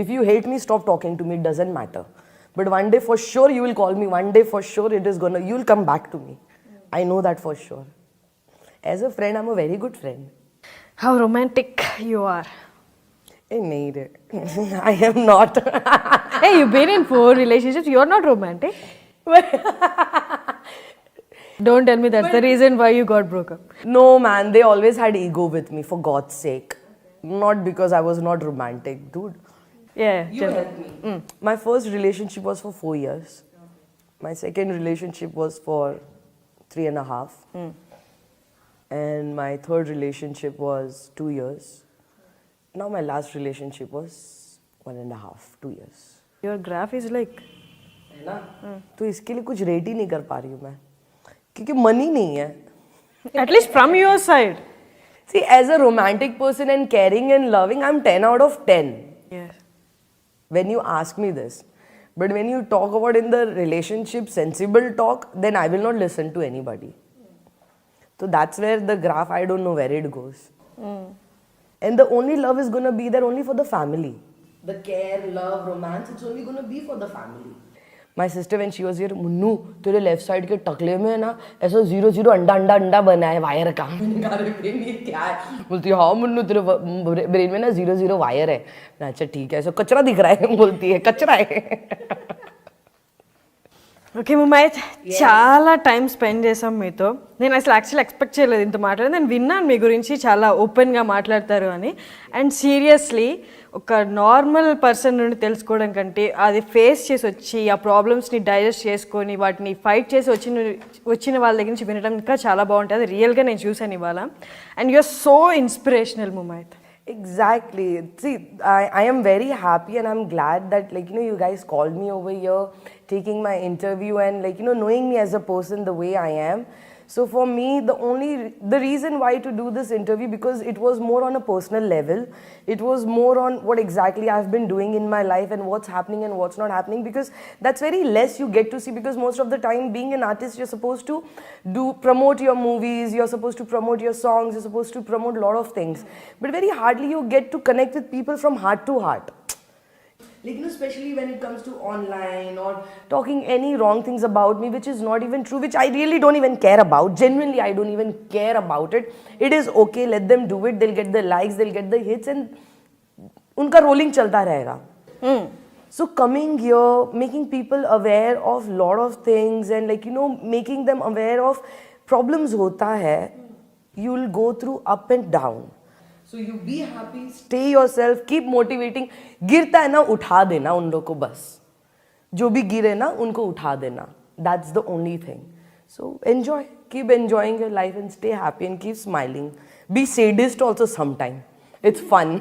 If you hate me, stop talking to me. It doesn't matter. But one day for sure you will call me. One day for sure you'll come back to me. I know that for sure. As a friend, I'm a very good friend. How romantic you are? Hey, nahi re. I am not. Hey, you've been in 4 relationships. You're not romantic. Don't tell me that's the reason why you got broke up. No, man. They always had ego with me, for God's sake. Not because I was not romantic, dude. Yeah. You help me. My first relationship was for 4 years. My second relationship was for 3.5. And my third relationship was 2 years. Now my last relationship was 1.5, 2 years. Your graph is like. है ना? तो इसके लिए कुछ rate ही नहीं कर पा रही हूँ मैं, क्योंकि मनी नहीं है. At least from your side. See, as a romantic person and caring and loving, I'm 10 out of 10. Yes. When you ask me this. But when you talk about in the relationship sensible talk, then I will not listen to anybody. So that's where the graph, I don't know where it goes. And the only love is going to be there only for the family. The care, love, romance, it's only going to be for the family. My sister, when she was here, Munnu तेरे left side के टकले में ना ऐसा 0 अंडा अंडा अंडा बना है वायर का. मैंने कहा अरे ब्रेन ये क्या है? बोलती है हाँ मुन्नू तेरे ब्रेन में ना 0 वायर है. अच्छा ठीक है, ऐसा कचरा दिख रहा है. बोलती है कचरा है. ఓకే ముమైత్, చాలా టైం స్పెండ్ చేసాం మీతో. నేను అసలు యాక్చువల్లీ ఎక్స్పెక్ట్ చేయలేదు ఇంత మాట్లాడి. నేను విన్నాను మీ గురించి చాలా ఓపెన్గా మాట్లాడతారు అని. అండ్ సీరియస్లీ ఒక నార్మల్ పర్సన్ నుండి తెలుసుకోవడం కంటే అది ఫేస్ చేసి వచ్చి ఆ ప్రాబ్లమ్స్ని డైజెస్ట్ చేసుకొని వాటిని ఫైట్ చేసి వచ్చిన వాళ్ళ దగ్గర నుంచి వినడం ఇంకా చాలా బాగుంటుంది. అది రియల్గా నేను చూసాను ఇవాళ. And you're so inspirational Mumaith. Exactly. See, I am very happy and I'm glad that you guys called me over here, taking my interview and knowing me as a person the way I am. So for me, the reason why to do this interview, because it was more on a personal level. It was more on what exactly I've been doing in my life and what's happening and what's not happening, because that's very less you get to see, because most of the time being an artist, you're supposed to promote your movies, you're supposed to promote your songs, you're supposed to promote a lot of things. But very hardly you get to connect with people from heart to heart. Especially when it comes to online or talking any wrong things about me, which is not even true, which I really don't even care about. Genuinely, I don't even care about it. It is okay, let them do it. They'll get the likes, they'll get the hits, and unka rolling chalta rahega. So coming here, making people aware of lot of things and making them aware of problems hota hai. you'll go through up and down. So you be happy, stay yourself, keep motivating. गिरता है ना उठा देना उन लोगों को बस. जो भी गिरे ना उनको उठा देना. That's the only thing. So enjoy, keep enjoying your life and stay happy and keep smiling. Be sadist also sometime. It's fun.